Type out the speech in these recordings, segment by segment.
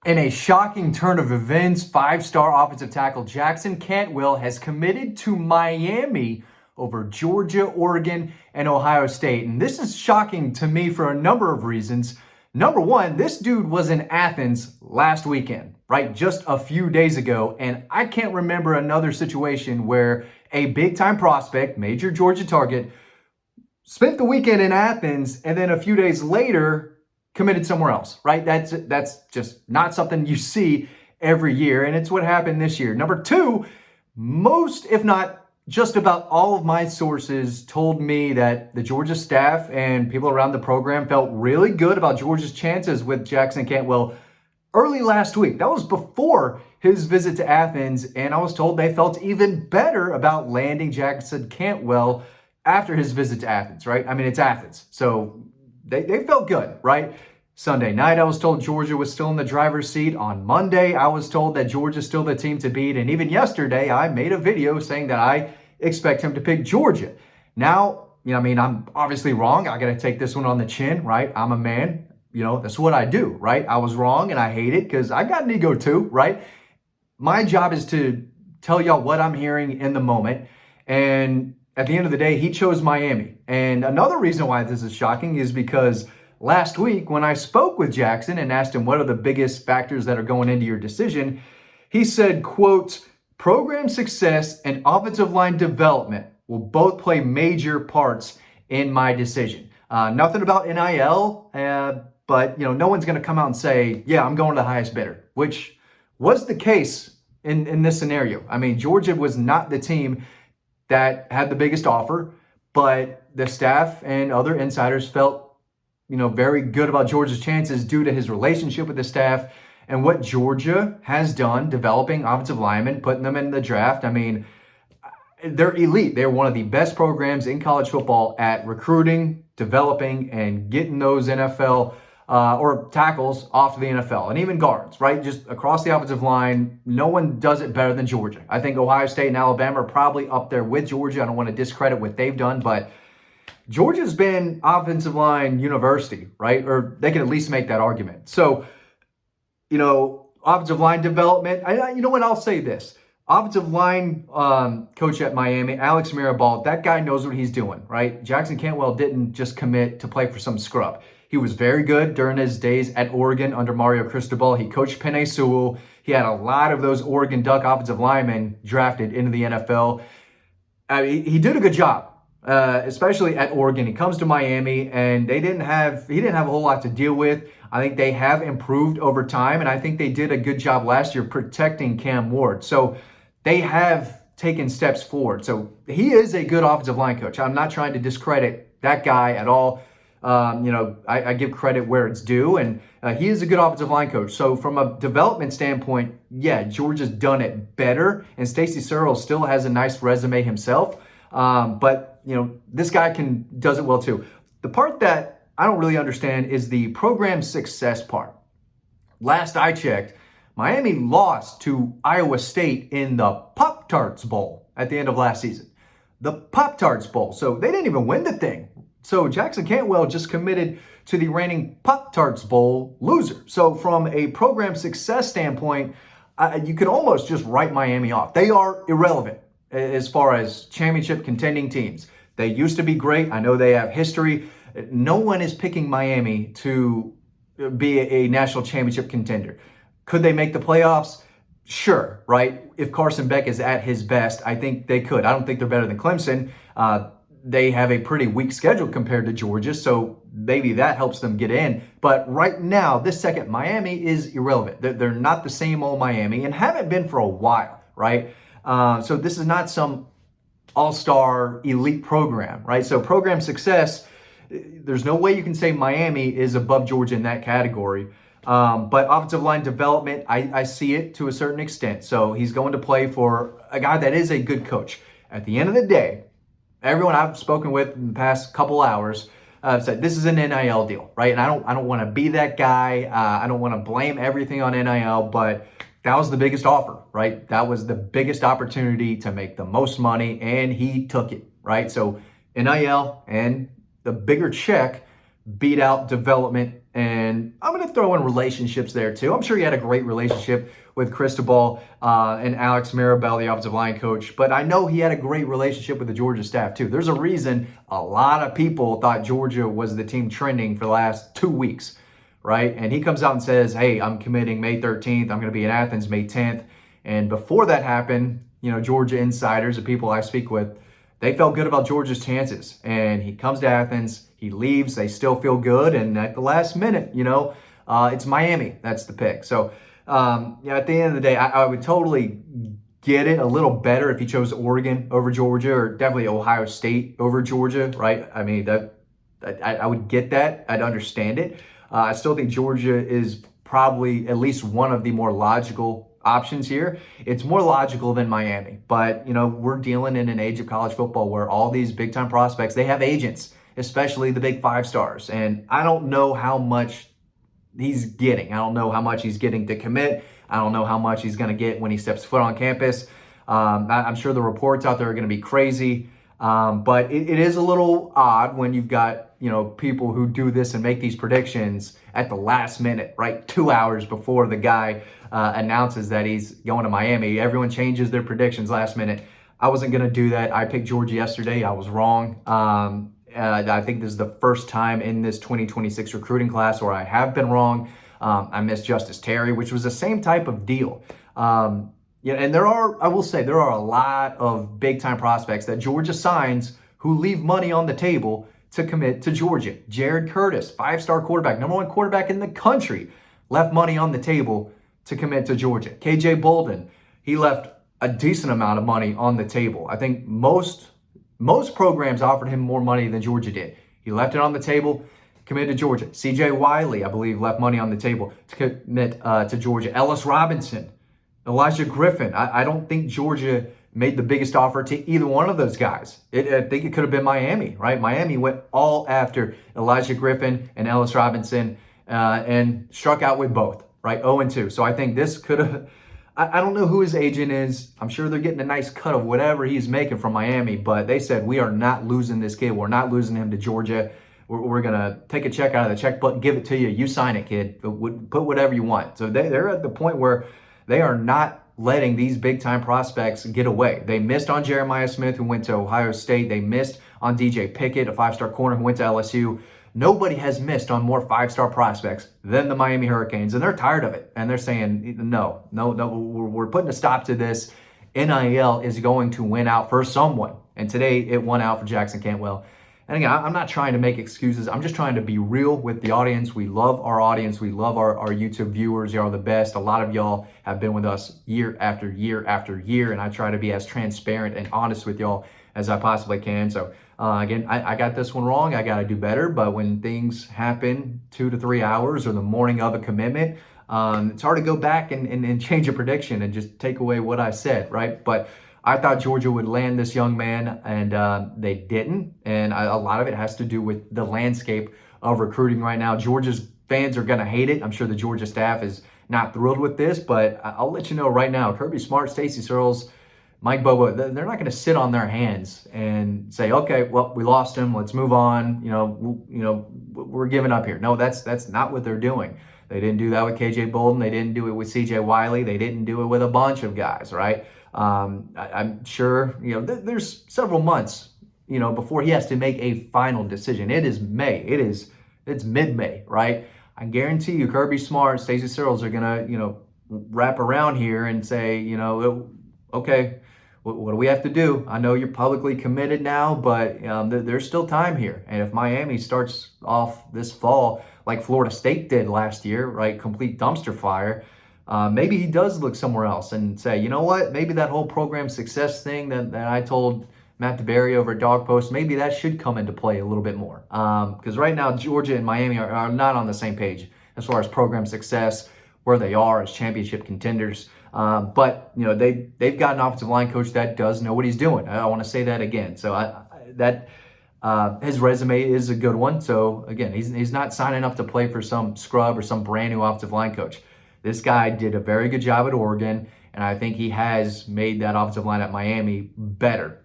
In a shocking turn of events, five-star offensive tackle Jackson Cantwell has committed to Miami over Georgia, Oregon, and Ohio State. And this is shocking to me for a number of reasons. Number one, this dude was in Athens last weekend, right? Just a few days ago. And I can't remember another situation where a big-time prospect, major Georgia target, spent the weekend in Athens and then a few days later committed somewhere else, right? That's just not something you see every year, and it's what happened this year. Number two, most, if not just about all of my sources told me that the Georgia staff and people around the program felt really good about Georgia's chances with Jackson Cantwell early last week. That was before his visit to Athens, and I was told they felt even better about landing Jackson Cantwell after his visit to Athens, right? I mean, it's Athens, so they felt good, right? Sunday night, I was told Georgia was still in the driver's seat. On Monday, I was told that Georgia's still the team to beat. And even yesterday, I made a video saying that I expect him to pick Georgia. Now, I'm obviously wrong. I got to take this one on the chin, right? I'm a man. That's what I do, right? I was wrong and I hate it because I got an ego too, right? My job is to tell y'all what I'm hearing in the moment. And at the end of the day, he chose Miami. And another reason why this is shocking is because last week when I spoke with Jackson and asked him what are the biggest factors that are going into your decision, he said, quote, program success and offensive line development will both play major parts in my decision. Nothing about NIL, but no one's going to come out and say, yeah, I'm going to the highest bidder, which was the case in this scenario. I mean, Georgia was not the team that had the biggest offer, but the staff and other insiders felt, very good about Georgia's chances due to his relationship with the staff and what Georgia has done developing offensive linemen, putting them in the draft. I mean, they're elite. They're one of the best programs in college football at recruiting, developing, and getting those NFL or tackles off to the NFL, and even guards, right? Just across the offensive line, no one does it better than Georgia. I think Ohio State and Alabama are probably up there with Georgia. I don't want to discredit what they've done, but Georgia's been offensive line university, right? Or they can at least make that argument. So, offensive line development, I'll say this. Offensive line coach at Miami, Alex Mirabal, that guy knows what he's doing, right? Jackson Cantwell didn't just commit to play for some scrub. He was very good during his days at Oregon under Mario Cristobal. He coached Penei Sewell. He had a lot of those Oregon Duck offensive linemen drafted into the NFL. He did a good job, especially at Oregon. He comes to Miami, and he didn't have a whole lot to deal with. I think they have improved over time, and I think they did a good job last year protecting Cam Ward. So they have taken steps forward. So he is a good offensive line coach. I'm not trying to discredit that guy at all. I give credit where it's due, and he is a good offensive line coach. So from a development standpoint, yeah, Georgia's done it better, and Stacy Searles still has a nice resume himself. But this guy does it well too. The part that I don't really understand is the program success part. Last I checked, Miami lost to Iowa State in the Pop-Tarts Bowl at the end of last season. The Pop-Tarts Bowl. So they didn't even win the thing. So Jackson Cantwell just committed to the reigning Pop-Tarts Bowl loser. So from a program success standpoint, you could almost just write Miami off. They are irrelevant as far as championship contending teams. They used to be great. I know they have history. No one is picking Miami to be a national championship contender. Could they make the playoffs? Sure, right? If Carson Beck is at his best, I think they could. I don't think they're better than Clemson. They have a pretty weak schedule compared to Georgia, so maybe that helps them get in. But right now, this second, Miami is irrelevant. They're not the same old Miami and haven't been for a while, right? So this is not some all-star elite program, right? So program success, there's no way you can say Miami is above Georgia in that category. But offensive line development, I see it to a certain extent. So he's going to play for a guy that is a good coach. At the end of the day, everyone I've spoken with in the past couple hours said this is an NIL deal, right? And I don't want to be that guy. I don't want to blame everything on NIL, but that was the biggest offer, right? That was the biggest opportunity to make the most money, and he took it, right? So NIL and the bigger check beat out development And I'm going to throw in relationships there too. I'm sure he had a great relationship with Cristobal and Alex Mirabel, the offensive line coach. But I know he had a great relationship with the Georgia staff too. There's a reason a lot of people thought Georgia was the team trending for the last 2 weeks, right? And he comes out and says, hey, I'm committing May 13th. I'm going to be in Athens May 10th. And before that happened, Georgia insiders, the people I speak with, they felt good about Georgia's chances. And he comes to Athens, he leaves, they still feel good. And at the last minute, it's Miami. That's the pick. So, at the end of the day, I would totally get it a little better if he chose Oregon over Georgia, or definitely Ohio State over Georgia, right? I mean, I would get that. I'd understand it. I still think Georgia is probably at least one of the more logical options here. It's more logical than Miami, but we're dealing in an age of college football where all these big time prospects, they have agents, especially the big 5 stars. And I don't know how much he's getting. I don't know how much he's getting to commit. I don't know how much he's going to get when he steps foot on campus. I'm sure the reports out there are going to be crazy. But it is a little odd when you've got, people who do this and make these predictions at the last minute, right? 2 hours before the guy announces that he's going to Miami. Everyone changes their predictions last minute. I wasn't going to do that. I picked Georgia yesterday. I was wrong. I think this is the first time in this 2026 recruiting class where I have been wrong. I missed Justice Terry, which was the same type of deal. And I will say, there are a lot of big time prospects that Georgia signs who leave money on the table to commit to Georgia. Jared Curtis, 5-star quarterback, #1 quarterback in the country, left money on the table to commit to Georgia. KJ Bolden, he left a decent amount of money on the table. I think most programs offered him more money than Georgia did. He left it on the table, committed to Georgia. CJ Wiley, I believe, left money on the table to commit to Georgia. Ellis Robinson, Elijah Griffin. I don't think Georgia made the biggest offer to either one of those guys. I think it could have been Miami, right? Miami went all after Elijah Griffin and Ellis Robinson and struck out with both, right? 0-2. So I think this could have, I don't know who his agent is. I'm sure they're getting a nice cut of whatever he's making from Miami, but they said, we are not losing this kid. We're not losing him to Georgia. We're going to take a check out of the checkbook, give it to you. You sign it, kid. Put whatever you want. So they're at the point where they are not letting these big-time prospects get away. They missed on Jeremiah Smith, who went to Ohio State. They missed on DJ Pickett, a 5-star corner who went to LSU. Nobody has missed on more 5-star prospects than the Miami Hurricanes, and they're tired of it. And they're saying, no, we're putting a stop to this. NIL is going to win out for someone. And today it won out for Jackson Cantwell. And again, I'm not trying to make excuses. I'm just trying to be real with the audience. We love our audience. We love our YouTube viewers. Y'all are the best. A lot of y'all have been with us year after year after year, and I try to be as transparent and honest with y'all as I possibly can. So again, I got this one wrong. I got to do better. But when things happen 2 to 3 hours or the morning of a commitment, it's hard to go back and change a prediction and just take away what I said, right? But I thought Georgia would land this young man, and they didn't. And a lot of it has to do with the landscape of recruiting right now. Georgia's fans are going to hate it. I'm sure the Georgia staff is not thrilled with this, but I'll let you know right now, Kirby Smart, Stacey Searles, Mike Bobo, they're not going to sit on their hands and say, okay, well, we lost him. Let's move on. We're giving up here. No, that's not what they're doing. They didn't do that with KJ Bolden. They didn't do it with CJ Wiley. They didn't do it with a bunch of guys, right? I'm sure, there's several months, before he has to make a final decision. It is May. It's mid-May, right? I guarantee you Kirby Smart, Stacey Searles are going to, wrap around here and say, okay, what do we have to do? I know you're publicly committed now, but there's still time here. And if Miami starts off this fall like Florida State did last year, right, complete dumpster fire, maybe he does look somewhere else and say, you know what, maybe that whole program success thing that I told Matt DeBerry over at Dawg Post, maybe that should come into play a little bit more. Because right now, Georgia and Miami are not on the same page as far as program success, where they are as championship contenders. But they've got an offensive line coach that does know what he's doing. I want to say that again. So his resume is a good one. So again, he's not signing up to play for some scrub or some brand new offensive line coach. This guy did a very good job at Oregon, and I think he has made that offensive line at Miami better.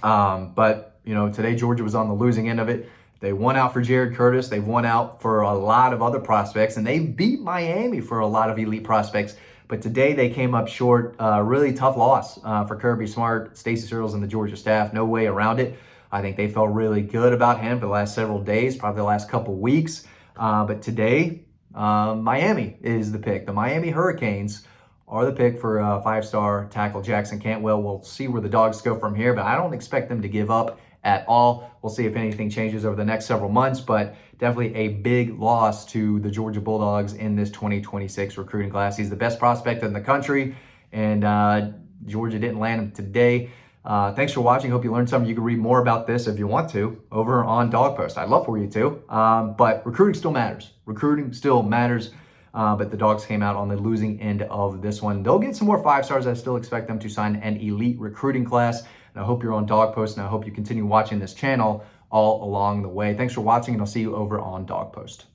But today Georgia was on the losing end of it. They won out for Jared Curtis. They've won out for a lot of other prospects, and they beat Miami for a lot of elite prospects. But today they came up short. Really tough loss for Kirby Smart, Stacey Searles, and the Georgia staff. No way around it. I think they felt really good about him for the last several days, probably the last couple weeks. But today, Miami is the pick. The Miami Hurricanes are the pick for five-star tackle Jackson Cantwell. We'll see where the Dogs go from here, but I don't expect them to give up at all. We'll see if anything changes over the next several months, but definitely a big loss to the Georgia Bulldogs in this 2026 recruiting class. He's the best prospect in the country, and Georgia didn't land him today. Thanks for watching. Hope you learned something. You can read more about this if you want to over on Dawg Post. I'd love for you to, but recruiting still matters. Recruiting still matters. But the Dogs came out on the losing end of this one. They'll get some more five stars. I still expect them to sign an elite recruiting class. And I hope you're on Dawg Post, and I hope you continue watching this channel all along the way. Thanks for watching, and I'll see you over on Dawg Post.